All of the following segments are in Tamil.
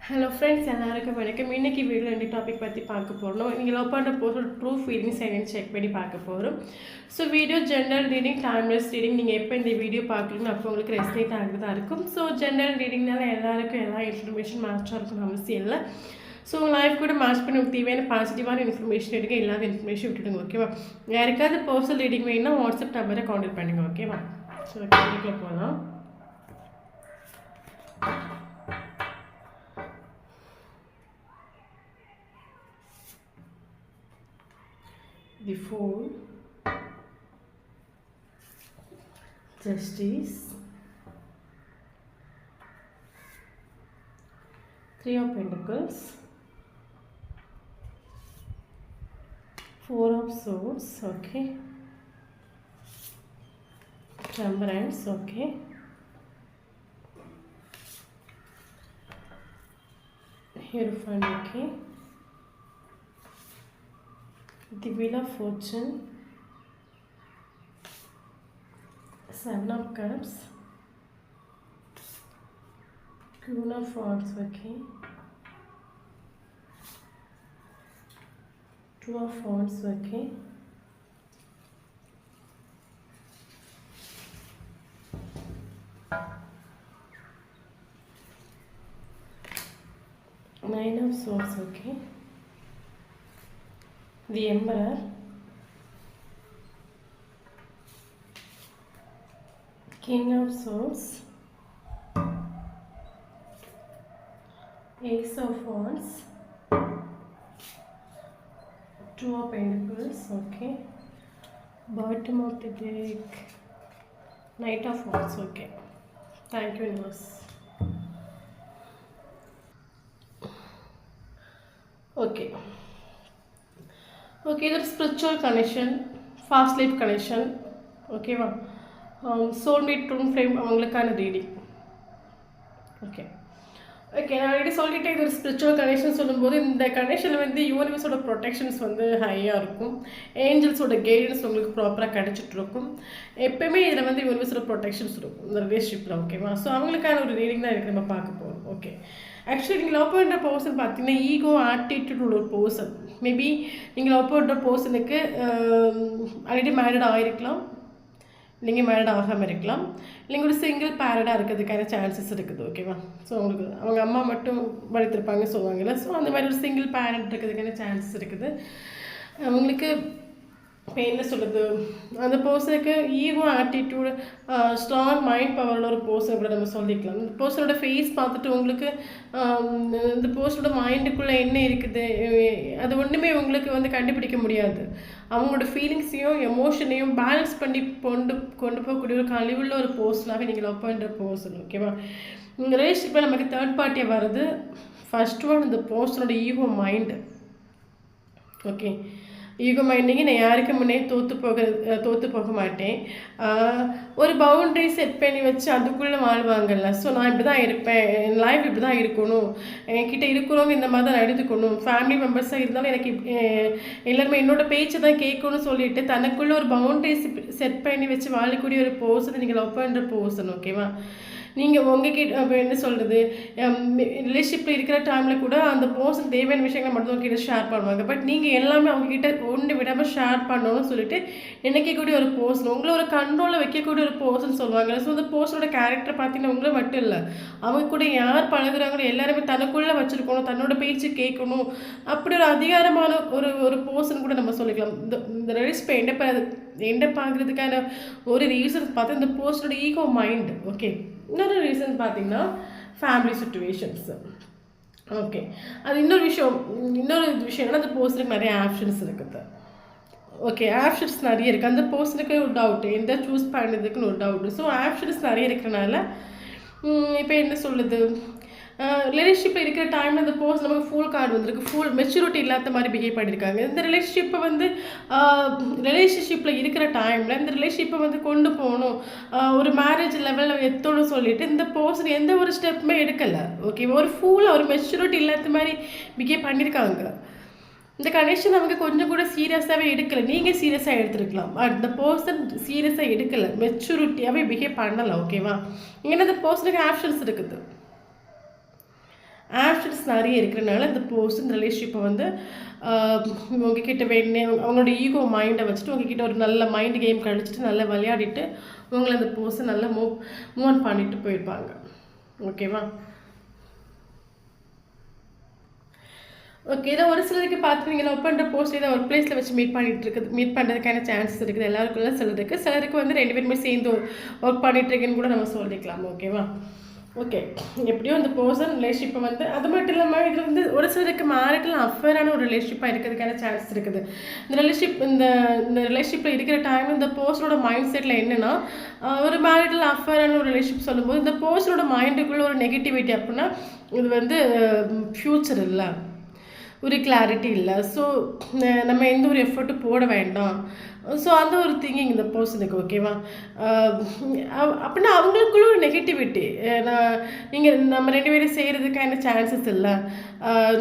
ஹலோ ஃப்ரெண்ட்ஸ், எல்லாருக்கும் வணக்கம். இன்றைக்கி வீடியோ 2 டாபிக் பற்றி பார்க்க போகிறோம். நீங்கள் லவ் பண்ணுற போஸ்ட் ட்ரூ ஃபீலிங்ஸ் என்னன்னு செக் பண்ணி பார்க்க போகிறோம். So video general reading, timeless reading. நீங்கள் எப்போ இந்த வீடியோ பார்க்குறீங்களோ அப்போ உங்களுக்கு ரெஸ்னேட் ஆகுறதா இருக்கும். ஸோ ஜென்ரல் ரீடிங்னால எல்லாருக்கும் எல்லா இன்ஃபர்மேஷன் மேட்சாக இருக்கணும் அவசியம் இல்லை. ஸோ உங்கள் லைஃப் கூட மேட்ச் பண்ணி தேவையான பாசிட்டிவான இன்ஃபர்மேஷன் எடுக்க இல்லாத இன்ஃபர்மேஷன் விட்டுடுங்க. ஓகேவா? யாருக்காவது பர்சனல் ரீடிங் வேணும்னா வாட்ஸ்அப் நம்பரை கான்டாக்ட் பண்ணுங்க. ஓகேவா? ஸோ கேள்விக்குள்ள போகலாம். The Fool, Justice, 3 of Pentacles, 4 of Swords, okay, Temperance, okay, Hierophant, okay, the Wheel of Fortune, 7 of Cups, Queen of Wands, okay, 2 of Wands, okay, Nine of Swords, okay, the Emperor, King of Swords, Ace of Wands, 2 of Pentacles, okay, bottom of the deck, Knight of Wands, okay. Thank you, universe. Okay. Okay, there's spiritual connection, fast life connection, okay va, soulmate twin flame அவங்களுக்கான ரீடிங். ஓகே ஓகே நான் ஆல்ரெடி சொல்லிட்டேன். இது ஒரு ஸ்பிரிச்சுவல் கனெக்ஷன் சொல்லும்போது இந்த கனெக்ஷனில் வந்து யூனிவர்ஸோட ப்ரொடெக்ஷன்ஸ் வந்து ஹையாக இருக்கும். ஏஞ்சல்ஸோட கைடன்ஸ் உங்களுக்கு ப்ராப்பராக கிடச்சிட்ருக்கும். எப்போயுமே இதில் வந்து யூனிவர்ஸோட ப்ரொடெக்ஷன்ஸ் இருக்கும் இந்த ரிலேஷன்ஷிப்பில். ஓகேவா? ஸோ அவங்களுக்கான ஒரு ரீடிங் தான் எனக்கு நம்ம பார்க்க போகிறோம். ஓகே, ஆக்சுவலி நீங்கள் லவ் பண்ணுற பர்சன் பார்த்தீங்கன்னா ஈகோ ஆட்டிடியூட் உள்ள ஒரு பர்சன். மேபி நீங்கள் லவ் பண்ணுற பர்சனுக்கு ஆல்ரெடி மேரிட் ஆகிருக்கலாம், நீங்கள் மேரிட் ஆகாமல் இருக்கலாம், இல்லைங்க ஒரு சிங்கிள் பேரடாக இருக்கிறதுக்கான சான்சஸ் இருக்குது. ஓகேவா? ஸோ உங்களுக்கு அவங்க அம்மா மட்டும் வளர்த்துருப்பாங்க சொல்லுவாங்கல்ல. ஸோ அந்த மாதிரி ஒரு சிங்கிள் பேரண்ட் இருக்கிறதுக்கான சான்சஸ் இருக்குது. அவங்களுக்கு இப்போ என்ன சொல்கிறது, அந்த பர்சனுக்கு ஈகோ ஆட்டிடியூடு, ஸ்ட்ராங் மைண்ட் பவரோட ஒரு பர்சன் கூட நம்ம சொல்லிக்கலாம். இந்த பர்சனோட ஃபேஸ் பார்த்துட்டு உங்களுக்கு இந்த பர்சனோட மைண்டுக்குள்ளே என்ன இருக்குது அது ஒன்றுமே உங்களுக்கு வந்து கண்டுபிடிக்க முடியாது. அவங்களோட ஃபீலிங்ஸையும் எமோஷனையும் பேலன்ஸ் பண்ணி கொண்டு போகக்கூடிய ஒரு கழிவுள்ள ஒரு பர்சனாகவே நீங்கள் லவ் பண்ணுற பர்சன். ஓகேவா? இந்த ரிலேஷன்ஷிப்பில் நமக்கு தேர்ட் பார்ட்டியாக வர்றது ஃபர்ஸ்ட் ஒன் இந்த பர்சனோட ஈகோ மைண்டு. ஓகே, ஈகோ மைண்டிங்க நான் யாருக்கு முன்னே தோற்று போக மாட்டேன். ஒரு பவுண்ட்ரி செட் பண்ணி வச்சு அதுக்குள்ளே வாழ்வாங்கல்ல. ஸோ நான் இப்படி தான் இருப்பேன், என் லைஃப் இப்படி தான் இருக்கணும், என்கிட்ட இருக்கிறவங்க இந்த மாதிரி தான் நடந்துக்கணும், ஃபேமிலி மெம்பர்ஸாக இருந்தாலும் எனக்கு எல்லாருமே என்னோட பேச்சை தான் கேட்கணும்னு சொல்லிட்டு தனக்குள்ளே ஒரு பவுண்ட்ரி செட் பண்ணி வச்சு வாழக்கூடிய ஒரு பர்சன் நீங்கள் லவ் பண்ணுற பர்சன். ஓகேவா? நீங்கள் உங்ககிட்ட இப்போ என்ன சொல்கிறது, ரிலேஷன்ஷிப்பில் இருக்கிற டைமில் கூட அந்த பர்சன் தேவையான விஷயங்களை மட்டும் உங்ககிட்ட ஷேர் பண்ணுவாங்க. பட் நீங்கள் எல்லாமே அவங்ககிட்ட ஒன்று விடாமல் ஷேர் பண்ணணும்னு சொல்லிட்டு நினைக்கக்கூடிய ஒரு பர்சன், உங்களை ஒரு கண்ட்ரோலில் வைக்கக்கூடிய ஒரு பர்சன் சொல்லுவாங்க. ஸோ அந்த பர்சனோட கேரக்டர் பார்த்தீங்கன்னா உங்களை மட்டும் இல்லை, அவங்க கூட யார் பழகுறாங்களோ எல்லாருமே தனக்குள்ளே வச்சுருக்கணும், தன்னோட பேச்சு கேட்கணும், அப்படி ஒரு அதிகாரமான ஒரு பர்சன் கூட நம்ம சொல்லிக்கலாம். இந்த ரிலேஷன்ஷிப்பை எண்டப் ஆகுறதுக்கான ஒரு ரீசன் பார்த்தா இந்த பர்சனோட ஈகோ மைண்ட். ஓகே, இன்னொரு ரீசன் பார்த்தீங்கன்னா ஃபேமிலி சுச்சுவேஷன்ஸ். ஓகே, அது இன்னொரு விஷயம்னா அந்த பர்சனுக்கு நிறைய ஆப்ஷன்ஸ் இருக்குது. ஓகே, ஆப்ஷன்ஸ் நிறைய இருக்குது. அந்த பர்சனுக்கு ஒரு டவுட்டு, எந்த சூஸ் பண்ணுறதுக்குன்னு ஒரு டவுட்டு. ஸோ ஆப்ஷன்ஸ் நிறைய இருக்கிறனால இப்போ என்ன சொல்லுது, ரிலேஷன்ஷிப்பில் இருக்கிற டைமில் அந்த பர்சன் நமக்கு ஃபுல் கார்டு வந்திருக்கு, ஃபுல் மெச்சூரிட்டி இல்லாத மாதிரி பிஹேவ் பண்ணியிருக்காங்க. இந்த ரிலேஷன்ஷிப்பை வந்து ரிலேஷன்ஷிப்பில் இருக்கிற டைமில் இந்த ரிலேஷன்ஷிப்பை வந்து கொண்டு போகணும், ஒரு மேரேஜ் லெவலில் எத்தோன்னு சொல்லிட்டு இந்த பர்சன் எந்த ஒரு ஸ்டெப்புமே எடுக்கலை. ஓகே, ஒரு ஃபுல்லாக ஒரு மெச்சூரிட்டி இல்லாத மாதிரி பிஹேவ் பண்ணியிருக்காங்க. இந்த கனெக்ஷன் அவங்க கொஞ்சம் கூட சீரியஸாகவே எடுக்கலை. நீங்கள் சீரியஸாக எடுத்துருக்கலாம், அந்த பர்சன் சீரியஸாக எடுக்கலை, மெச்சூரிட்டியாகவே பிஹேவ் பண்ணலை. ஓகேவா? ஏன்னா அந்த பர்சனுக்கு ஆப்ஷன்ஸ் இருக்குது. ஆப்ஷன்ஸ் நிறைய இருக்கிறனால இந்த பர்சன் இந்த ரிலேஷன்ஷிப்பை வந்து உங்ககிட்ட அவங்களோட ஈகோ மைண்டை வச்சுட்டு உங்ககிட்ட ஒரு நல்ல மைண்ட் கேம் கழிச்சிட்டு நல்லா விளையாடிட்டு உங்களை அந்த பர்சன் நல்லா மூவ் ஆன் பண்ணிட்டு போயிருப்பாங்க. ஓகேவா? ஓகே. இதை ஒரு சிலருக்கு பார்த்து நீங்கள் லவ் பண்ணுற போஸ்ட் இதை ஒர்க் பிளேஸில் வச்சு மீட் பண்ணுறதுக்கான சான்சஸ் இருக்குது. எல்லாருக்குள்ள சிலருக்கு வந்து 2 பேருமே சேர்ந்து ஒர்க் பண்ணிட்டுருக்குன்னு கூட நம்ம சொல்லிக்கலாம். ஓகேவா? ஓகே. எப்படியோ அந்த பர்சன் ரிலேஷன்ஷிப்பை வந்து அது மட்டும் இல்லாமல் இதில் வந்து ஒரு சிலருக்கு மேரிட்டல் அஃபேரான ஒரு ரிலேஷன்ஷிப்பாக இருக்கிறதுக்கான சான்சஸ் இருக்குது. இந்த ரிலேஷன்ஷிப்பில் இருக்கிற டைம் இந்த பர்சனோட மைண்ட் செட்டில் என்னென்னா ஒரு மேரிட்டல் அஃபேரான ஒரு ரிலேஷன்ஷிப் சொல்லும்போது இந்த பர்சனோட மைண்டுக்குள்ளே ஒரு நெகட்டிவிட்டி அப்படின்னா இது வந்து ஃப்யூச்சர் இல்லை, ஒரு கிளாரிட்டி இல்லை, ஸோ நம்ம எந்த ஒரு எஃபர்ட்டும் போட வேண்டாம், ஸோ அந்த ஒரு திங்கிங் இந்த பர்சனுக்கு. ஓகேவா? அப்படின்னா அவங்களுக்குள்ள ஒரு நெகட்டிவிட்டி நம்ம 2 பேரும் செய்கிறதுக்கான சான்சஸ் இல்லை,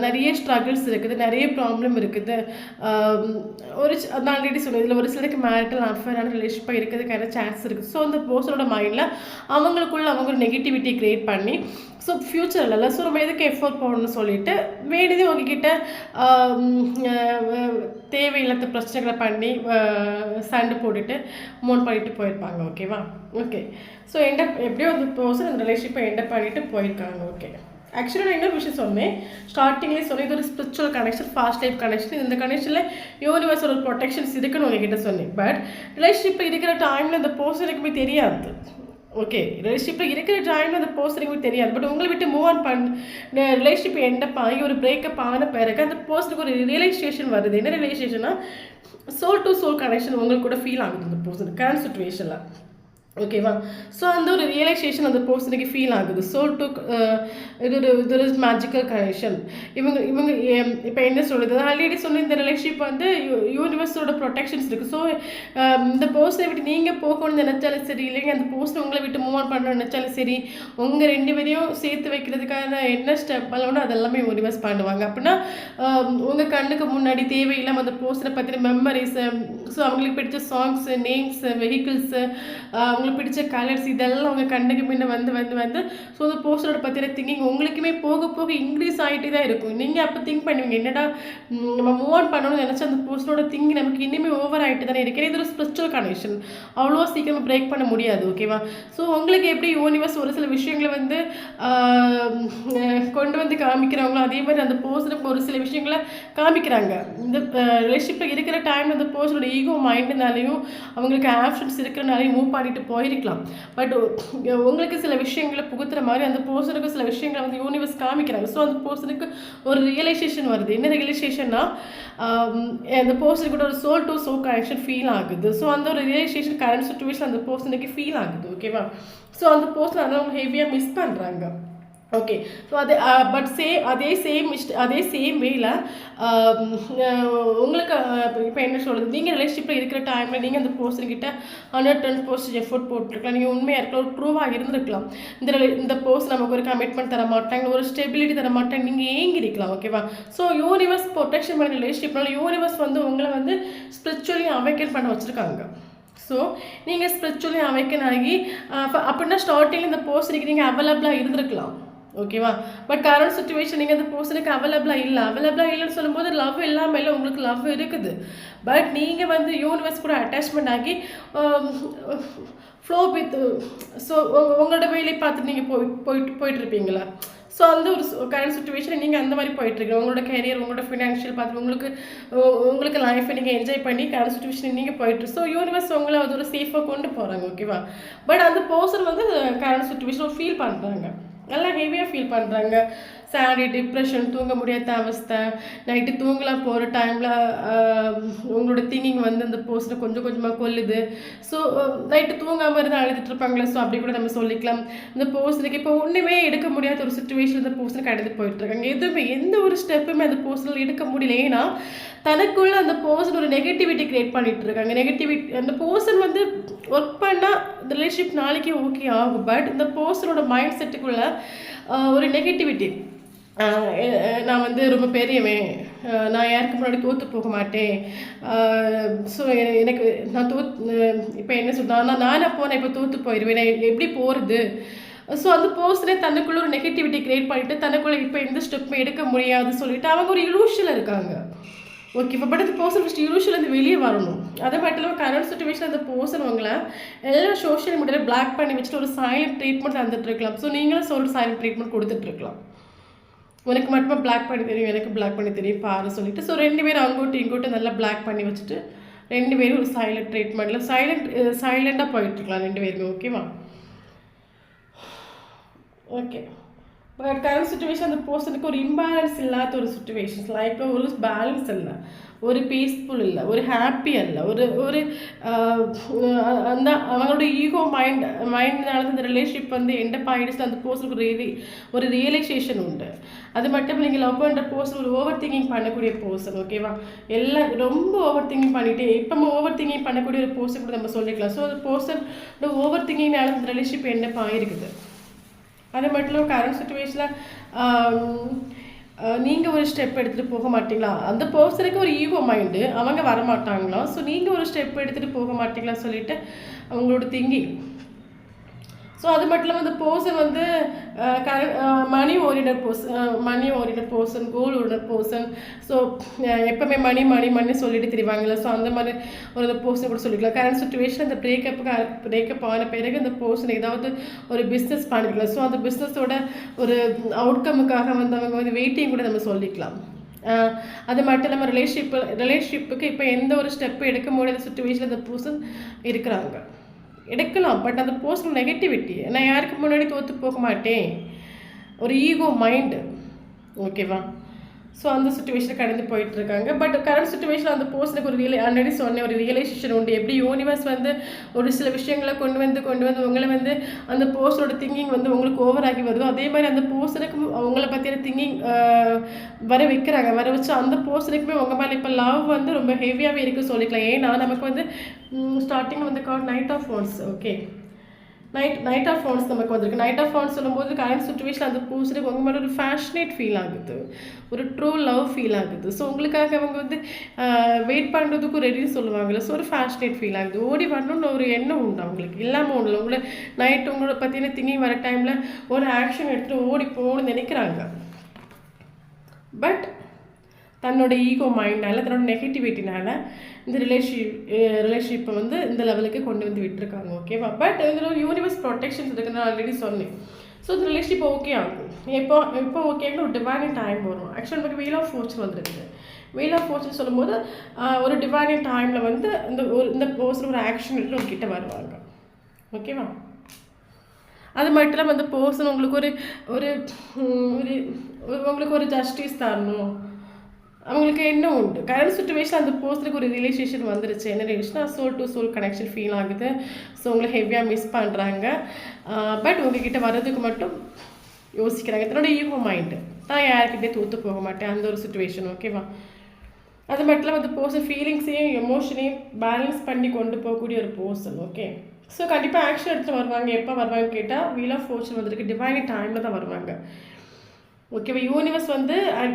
நிறைய ஸ்ட்ரகிள்ஸ் இருக்குது, நிறைய ப்ராப்ளம் இருக்குது. நான் ஆல்ரெடி சொன்னேன் இதில் ஒரு சிலருக்கு மேரிட்டல் அஃபேரான ரிலேஷன்ஷிப்பாக இருக்கிறதுக்கான சான்ஸ் இருக்குது. ஸோ அந்த பர்சனோட மைண்டில் அவங்களுக்குள்ள அவங்க ஒரு நெகட்டிவிட்டி க்ரியேட் பண்ணி ஸோ ஃப்யூச்சரில் இல்லை, ஸோ நம்ம எதுக்கு எஃபோர்ட் போடணும்னு சொல்லிட்டு வேணுதே உங்ககிட்ட தேவையில்லாத பிரச்சனைகளை பண்ணி சண்டை போட்டுட்டு மூவ் பண்ணிட்டு போயிருப்பாங்க. ஓகேவா? ஓகே. ஸோ எப்படியோ அந்த பர்சன் அந்த ரிலேஷன்ஷிப்பை எண்டப் பண்ணிட்டு போயிருக்காங்க. ஓகே. ஆக்சுவலாக நான் இன்னொரு விஷயம் சொன்னேன், ஸ்டார்டிங்லேயே சொன்னேன் இது ஒரு spiritual connection, fast life connection. இந்த கனெக்ஷனில் யூனிவர்ஸோட ப்ரொடெக்ஷன்ஸ் இருக்குன்னு உங்ககிட்ட சொன்னேன். பட் ரிலேஷன்ஷிப்பில் இருக்கிற டைமில் அந்த பர்சனுக்குமே தெரியாது. ஓகே. ரிலேஷன்ஷிப்பில் இருக்கிற டைமில் அந்த பர்சனுக்குமே தெரியாது. பட் உங்களை விட்டு மூவ் ஆன் ரிலேஷன்ஷிப் எண்டப் ஆகி ஒரு பிரேக்கப் ஆன பிறகு அந்த பர்சனுக்கு ஒரு ரியலைசேஷன் வருது. என்ன ரியலைசேஷன்னா சோல் டு சோல் கனெக்ஷன் உங்களுக்கு கூட ஃபீல் ஆகுது அந்த பர்சனுக்கு கரண்ட் சுச்சுவேஷனில். ஓகேவா? ஸோ அந்த ஒரு ரியலைசேஷன் அந்த பர்சனுக்கு ஃபீல் ஆகுது. சோல் டு இது ஒரு மேஜிக்கல் கனெக்ஷன். இவங்க இப்போ என்ன சொல்கிறது, ஆல்ரெடி சொன்ன இந்த ரிலேஷன்ஷிப் வந்து யூனிவர்ஸோட ப்ரொடெக்ஷன்ஸ் இருக்குது. ஸோ இந்த பர்சனை விட்டு நீங்கள் போகணும்னு நினச்சாலும் சரி, இல்லைங்க அந்த பர்சனை உங்களை விட்டு மூவ் ஆன் பண்ணணும்னு நினச்சாலும் சரி, உங்கள் 2 பேரையும் சேர்த்து வைக்கிறதுக்கான என்ன ஸ்டெப் எல்லாம் அதெல்லாமே யூனிவர்ஸ் பண்ணுவாங்க. அப்படின்னா உங்கள் கண்ணுக்கு முன்னாடி தேவையில்லாமல் அந்த பர்சனை பற்றின மெமரிஸு, ஸோ அவங்களுக்கு பிடிச்ச சாங்ஸு, நேம்ஸு, வெஹிக்கிள்ஸு, அவங்களுக்கு பிடிச்ச கலர்ஸ் இதெல்லாம் அவங்க கண்ணுக்கு முன்ன வந்து ஸோ அந்த போஸ்டரோட பற்றின திங்கிங் உங்களுக்குமே போக போக இன்க்ரீஸ் ஆகிட்டே தான் இருக்கும். நீங்கள் அப்போ திங்க் பண்ணுவீங்க என்னடா நம்ம மூவ் ஆன் பண்ணணும்னு நினச்சா அந்த போஸ்டரோட திங்கிங் நமக்கு இன்னுமே ஓவர் ஆகிட்டு தானே இருக்குது. இது ஒரு ஸ்பிரிச்சுவல் கனெக்ஷன், அவ்வளோ சீக்கிரமாக பிரேக் பண்ண முடியாது. ஓகேவா? ஸோ உங்களுக்கு எப்படி யூனிவர்ஸ் ஒரு சில விஷயங்களை வந்து கொண்டு வந்து காமிக்கிறாங்களோ அதே மாதிரி அந்த போஸ்டருக்கு ஒரு சில விஷயங்களை காமிக்கிறாங்க. இந்த ரிலேஷன்ஷிப்பில் இருக்கிற டைம் அந்த போஸ்டரோட ஈகோ மைண்டுனாலையும் அவங்களுக்கு ஆப்ஷன்ஸ் இருக்கிறனாலையும் மூவ் பண்ணிட்டு போயிருக்கலாம். பட் உங்களுக்கு சில விஷயங்களை புகுத்துற மாதிரி அந்த பர்சனுக்கு சில விஷயங்களை வந்து யூனிவர்ஸ் காமிக்கிறாங்க. ஸோ அந்த பர்சனுக்கு ஒரு ரியலைசேஷன் வருது. என்ன ரியலைசேஷன்னா அந்த பர்சனுக்கு கூட ஒரு soul to soul connection feel ஆகுது. ஸோ அந்த ஒரு ரியலைசேஷன் கரண்ட் சுச்சுவேஷன் அந்த பர்சனுக்கு ஃபீல் ஆகுது. ஓகேவா? ஸோ அந்த பர்சன் அதை அவங்க ஹெவியாக மிஸ் பண்ணுறாங்க. ஓகே. ஸோ அதே சேம் வேல உங்களுக்கு இப்போ என்ன சொல்கிறது, நீங்கள் ரிலேஷன்ஷிப்பில் இருக்கிற டைமில் நீங்கள் அந்த பர்சன்கிட்ட 110% எஃபோர்ட் போட்டிருக்கலாம், நீங்கள் உண்மையாக இருக்கலாம், ஒரு ட்ரூவாக இருந்திருக்கலாம். இந்த பர்சன் நமக்கு ஒரு கமிட்மெண்ட் தர மாட்டாங்க, ஒரு ஸ்டெபிலிட்டி தர மாட்டாங்க, நீங்கள் ஏங்கிருக்கலாம். ஓகேவா? ஸோ யூனிவர்ஸ் ப்ரொடெக்ஷன் பண்ண ரிலேஷன்ஷிப்னால யூனிவர்ஸ் வந்து உங்களை வந்து ஸ்பிரிச்சுவலி அவேக்கன் பண்ண வச்சுருக்காங்க. ஸோ நீங்கள் ஸ்பிரிச்சுவலி அவேக்கன் ஆகி அப்படின்னா ஸ்டார்டிங் இந்த பர்சனுக்கு நீங்கள் அவைலபிளாக இருந்திருக்கலாம். ஓகேவா? பட் கரண்ட் சுச்சுவேஷன் நீங்கள் அந்த பர்சனுக்கு அவைலபிளாக இல்லைன்னு சொல்லும்போது லவ் இல்லாமல் இல்லை, உங்களுக்கு லவ் இருக்குது. பட் நீங்கள் வந்து யூனிவர்ஸ் கூட அட்டாச்மெண்ட் ஆகி ஃப்ளோ வித் ஸோ உங்களோட வேலையை பார்த்துட்டு நீங்கள் போயிட்டுருப்பீங்களா? ஸோ அந்த ஒரு கரண்ட் சுச்சுவேஷன் நீங்கள் அந்த மாதிரி போயிட்டுருக்கீங்க. உங்களோட கேரியர், உங்களோட ஃபினான்ஷியல் பார்த்து உங்களுக்கு லைஃப்பை நீங்கள் என்ஜாய் பண்ணி கரண்ட் சுச்சுவேஷன் நீங்கள் போயிட்டு, ஸோ யூனிவர்ஸ் உங்களை அது ஒரு சேஃபாக கொண்டு போகிறாங்க. ஓகேவா? பட் அந்த பர்சன் வந்து கரண்ட் சுச்சுவேஷன் ஃபீல் பண்ணுறாங்க, நல்லா ஹெவியாக ஃபீல் பண்ணுறாங்க. சேடு, டிப்ரெஷன், தூங்க முடியாத அவஸ்தை, நைட்டு தூங்கலாம் போகிற டைமில் உங்களோட திங்கிங் வந்து அந்த பர்சனை கொஞ்சம் கொஞ்சமாக கொல்லுது. ஸோ நைட்டு தூங்காமல் இருந்து அழுதுட்டு இருப்பாங்களே, ஸோ அப்படி கூட நம்ம சொல்லிக்கலாம். இந்த பர்சனுக்கு இப்போ ஒன்றுமே எடுக்க முடியாத ஒரு சுச்சுவேஷன் இந்த பர்சனுக்கு அழுது போயிட்டுருக்காங்க. எந்த ஒரு ஸ்டெப்புமே அந்த பர்சனில் எடுக்க முடியல. ஏன்னா தனக்குள்ள அந்த பர்சன் ஒரு நெகட்டிவிட்டி க்ரியேட் பண்ணிட்டு இருக்காங்க. அந்த பர்சன் வந்து ஒர்க் பண்ணால் இந்த ரிலேஷன்ஷிப் நாளைக்கே ஓகே ஆகும். பட் இந்த பர்சனோட மைண்ட் செட்டுக்குள்ள ஒரு நெகட்டிவிட்டி, நான் வந்து ரொம்ப பெரியவன், நான் யாருக்கு முன்னாடி தோற்று போக மாட்டேன், ஸோ நான் இப்போ என்ன சொல்கிறேன், நானே போனேன் இப்போ தோற்று போயிடுவேன், எப்படி போகிறது, ஸோ அந்த பர்சனே தனக்குள்ள ஒரு நெகட்டிவிட்டி கிரியேட் பண்ணிவிட்டு தனக்குள்ளே இப்போ எந்த ஸ்டெப்பும் எடுக்க முடியாதுன்னு சொல்லிட்டு அவங்க ஒரு இலூஷனில் இருக்காங்க. ஓகேவா? பட் அந்த பர்சன் ஃபஸ்ட் இலூஷன்லேருந்து வெளியே வரணும். அதை மட்டும் இல்லாமல் கரண்ட் சுச்சுவேஷன் அந்த பர்சன் அவங்கள எல்லாம் சோஷியல் மீடியாவில் பிளாக் பண்ணி வச்சுட்டு ஒரு சைலண்ட் ட்ரீட்மெண்ட் தந்துட்டு இருக்கலாம். ஸோ நீங்களும் சொல்லிட்டு சைலண்ட் ட்ரீட்மெண்ட் கொடுத்துட்ருக்கலாம். உனக்கு மட்டுமா பிளாக் பண்ணி தெரியும், எனக்கு பிளாக் பண்ணி தெரியும் பாரு சொல்லிட்டு. ஸோ 2 பேரும் அங்கோட்டு இங்கோட்டு நல்லா பிளாக் பண்ணி வச்சுட்டு 2 பேரும் ஒரு சைலண்ட் ட்ரீட்மெண்ட்டில் சைலண்டாக போயிட்டுருக்கலாம் 2 பேருமே. ஓகேவா? ஓகே. பட் கரண்ட் சுச்சுவேஷன் அந்த பர்சனுக்கு ஒரு இம்பேலன்ஸ் இல்லாத ஒரு சுச்சுவேஷன்ஸ், லைஃப்பில் ஒரு பேலன்ஸ் இல்லை, ஒரு பீஸ்ஃபுல் இல்லை, ஒரு ஹாப்பி இல்லை, ஒரு அந்த அவங்களோட ஈகோ மைண்ட்னால அந்த ரிலேஷன்ஷிப் வந்து எண்டப் ஆகிடுச்சு. அந்த பர்சனுக்கு ஒரு ரியலைசேஷன் உண்டு. அது மட்டும் நீங்கள் லவ் பண்ணுற பர்சன் ஒரு ஓவர் திங்கிங் பண்ணக்கூடிய பர்சன். ஓகேவா? எல்லாம் ரொம்ப ஓவர் திங்கிங் பண்ணிவிட்டு இப்போ ஓவர் திங்கிங் பண்ணக்கூடிய ஒரு பர்சன் கூட நம்ம சொல்லிக்கலாம். ஸோ அந்த பர்சனோட ஓவர் திங்கிங்னால அந்த ரிலேஷன்ஷிப் எண்டப் ஆகிருக்குது. அது மட்டும் இல்லாமல் கரண்ட் சுச்சுவேஷனில் நீங்கள் ஒரு ஸ்டெப் எடுத்துகிட்டு போக மாட்டீங்களா? அந்த பர்சனுக்கு ஒரு ஈகோ மைண்டு, அவங்க வரமாட்டாங்களா? ஸோ நீங்கள் ஒரு ஸ்டெப் எடுத்துகிட்டு போக மாட்டீங்களா சொல்லிட்டு அவங்களோட திங்கிங். ஸோ அது மட்டும் இல்லாமல் அந்த பர்சன் வந்து மணி ஓரியன்ட் பர்சன், கோல் ஓரியன்ட் பர்சன். ஸோ எப்போவுமே மணி சொல்லிட்டு தெரிவாங்கல்ல. ஸோ அந்த மாதிரி ஒரு பர்சன் கூட சொல்லிக்கலாம். கரண்ட் சுச்சுவேஷன் அந்த பிரேக்கப் ஆன பிறகு அந்த பர்சன் ஏதாவது ஒரு பிஸ்னஸ் பண்ணிக்கலாம். ஸோ அந்த பிஸ்னஸோட ஒரு அவுட்கமுக்காக வந்து அவங்க வந்து வெயிட்டிங் கூட நம்ம சொல்லிக்கலாம். அது மட்டும் இல்லாமல் ரிலேஷன்ஷிப்புக்கு இப்போ எந்த ஒரு ஸ்டெப்பு எடுக்க முடியாத சுச்சுவேஷனில் அந்த பர்சன் இருக்கிறாங்க. எடுக்கலாம். பட் அந்த பர்சனல் நெகட்டிவிட்டி, நான் யாருக்கு முன்னாடி தோற்று போக மாட்டேன், ஒரு ஈகோ மைண்டு. ஓகேவா? ஸோ அந்த சுச்சுவேஷனில் கடந்து போயிட்டுருக்காங்க. பட் கரண்ட் சுச்சுவேஷனில் அந்த பர்சனுக்கு ஒரு ஆல்ரெடி சொன்னேன் ஒரு ரியலைசேஷன் உண்டு. எப்படி யூனிவர்ஸ் வந்து ஒரு சில விஷயங்களை கொண்டு வந்து உங்களை வந்து அந்த பர்சனோட திங்கிங் வந்து உங்களுக்கு ஓவராகி வருதோ, அதே மாதிரி அந்த பர்சனுக்கு அவங்கள பற்றின திங்கிங் வர வச்சு அந்த பர்சனுக்குமே உங்கள் மேலே இப்போ லவ் வந்து ரொம்ப ஹெவியாகவே இருக்குது சொல்லிக்கலாம். ஏன்னா நமக்கு வந்து ஸ்டார்டிங்கில் வந்து card knight of wands. Okay, knight of wands நமக்கு வந்திருக்கு. நைட் ஆஃப் வாண்ட்ஸ் சொல்லும்போது கரண்ட் சுச்சுவேஷன் அந்த பர்சனுக்கு உங்கள் மேலே ஒரு ஃபேஷனேட் ஃபீல் ஆகுது, ஒரு ட்ரூ லவ் ஃபீல் ஆகுது. ஸோ உங்களுக்காக அவங்க வந்து வெயிட் பண்ணுறதுக்கும் ரெடின்னு சொல்லுவாங்கள்ல. ஸோ ஒரு ஃபேஷனேட் ஃபீல் ஆகுது, ஓடி வரணும்னு ஒரு எண்ணம் உண்டு அவங்களுக்கு. இல்லாமல் ஒன்று உங்களை நைட் உங்களோட பற்றின திங்கிங் வர டைமில் ஒரு ஆக்ஷன் எடுத்துகிட்டு ஓடி போகணும்னு நினைக்கிறாங்க. பட் தன்னோட ஈகோ மைண்ட்னால தன்னோட நெகட்டிவிட்டினால இந்த ரிலேஷன்ஷிப்பை வந்து இந்த லெவலுக்கு கொண்டு வந்து விட்டுருக்காங்க. ஓகேவா? பட் இதில் ஒரு யூனிவர்ஸ் ப்ரொடெக்ஷன்ஸ் இருக்குன்னு நான் ஆல்ரெடி சொன்னேன். ஸோ இந்த ரிலேஷன்ஷிப் ஓகே ஆகும். எப்போ ஓகேன்னு ஒரு டிவைனிங் டைம் வரும். ஆக்சுவலாக நமக்கு வீல் ஆஃப் ஃபோர்ச்சூன் வந்துருக்குது. வீல் ஆஃப் ஃபோர்ச்சூன் சொல்லும்போது ஒரு டிவைனிங் டைமில் வந்து இந்த பர்சன் ஒரு ஆக்ஷன் எடுத்து உங்ககிட்ட வருவாங்க. ஓகேவா? அது மட்டும் இல்லாமல் அந்த பர்சன் உங்களுக்கு உங்களுக்கு ஒரு ஜஸ்டிஸ் தரணும், அவங்களுக்கு என்ன உண்டு. கரண்ட் சுச்சுவேஷன் அந்த பர்சனுக்கு ஒரு ரிலேஷன் வந்துருச்சு. என்ன relation? Soul to soul connection feel ஆகுது. ஸோ உங்களை ஹெவியாக மிஸ் பண்ணுறாங்க. பட் உங்ககிட்ட வர்றதுக்கு மட்டும் யோசிக்கிறாங்க. தன்னோட ஈகோ மைண்டு தான் யாருக்கிட்டே தோற்று போக மாட்டேன் அந்த ஒரு சுச்சுவேஷன். ஓகேவா? அது மட்டும் இல்லாமல் அந்த பர்சன் ஃபீலிங்ஸையும் எமோஷனையும் பேலன்ஸ் பண்ணி கொண்டு போகக்கூடிய ஒரு பர்சன். ஓகே, ஸோ கண்டிப்பாக ஆக்ஷன் எடுத்து வருவாங்க. எப்போ வருவாங்கன்னு கேட்டால் வீல் ஆஃப் ஃபோர்ச்சூன் வந்திருக்கு, டிவைனிங் டைமில் தான் வருவாங்க. ஓகேவா? யூனிவர்ஸ் வந்து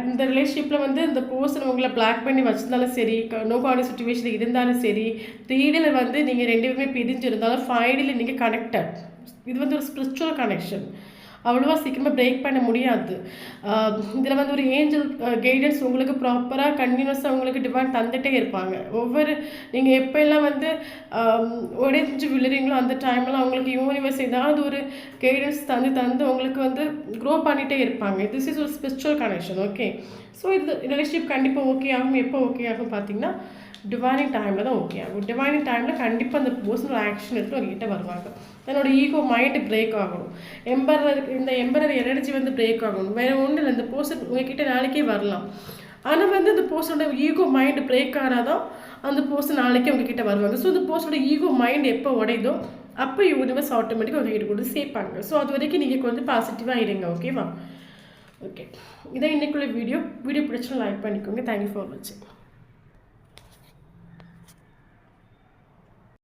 இந்த ரிலேஷன்ஷிப்பில் வந்து இந்த பர்சன் உங்களை பிளாக் பண்ணி வச்சிருந்தாலும் சரி, நோ கார்டி சுச்சுவேஷனில் இருந்தாலும் சரி, த்ரீடில் வந்து நீங்கள் 2 பேருமே பிரிஞ்சிருந்தாலும் ஃபைனலி நீங்கள் கனெக்டட். இது வந்து ஒரு ஸ்பிரிச்சுவல் கனெக்ஷன், அவ்வளோவா சீக்கிரமாக பிரேக் பண்ண முடியாது. இதில் வந்து ஒரு ஏஞ்சல் கைடன்ஸ் உங்களுக்கு ப்ராப்பராக கண்டினியூஸாக உங்களுக்கு டிமாண்ட் தந்துகிட்டே இருப்பாங்க. நீங்கள் எப்போல்லாம் வந்து உடைஞ்சு விழுறீங்களோ அந்த டைம்லாம் உங்களுக்கு யூனிவர்ஸ் ஏதாவது ஒரு கைடன்ஸ் தந்து உங்களுக்கு வந்து க்ரோ பண்ணிகிட்டே இருப்பாங்க. திஸ் இஸ் ஒரு ஸ்பிரிச்சுவல் கனெக்ஷன். ஓகே, ஸோ இந்த ரிலேஷன்ஷிப் கண்டிப்பாக ஓகே ஆகும். எப்போ ஓகே ஆகும் பார்த்தீங்கன்னா டிவைனிங் டைமில் தான் ஓகே ஆகும். டிவைனிங் டைமில் கண்டிப்பாக அந்த பர்சனல் ஆக்ஷன் எடுத்து உங்ககிட்ட வருவாங்க. தன்னோட ஈகோ மைண்டு பிரேக் ஆகணும். இந்த எம்பரர் எனர்ஜி வந்து பிரேக் ஆகணும். வேறு ஒன்றும் இல்லை, இந்த பர்சன் உங்ககிட்ட நாளைக்கே வரலாம். ஆனால் வந்து இந்த பர்சனோட ஈகோ மைண்டு பிரேக் ஆனாதான் அந்த பர்சன் நாளைக்கே உங்ககிட்ட வருவாங்க. ஸோ இந்த பர்சனோட ஈகோ மைண்டு எப்போ உடையுதோ அப்போ யூனிவர்ஸ் ஆட்டோமேட்டிக்காக உங்ககிட்ட கொண்டு சேர்ப்பாங்க. ஸோ அது வரைக்கும் நீங்கள் கொஞ்சம் பாசிட்டிவாக இருங்க. ஓகேவா? ஓகே, இதான் இன்றைக்குள்ள வீடியோ பிடிச்சா லைக் பண்ணிக்கோங்க. தேங்க்யூ ஃபார் வாட்சிங்.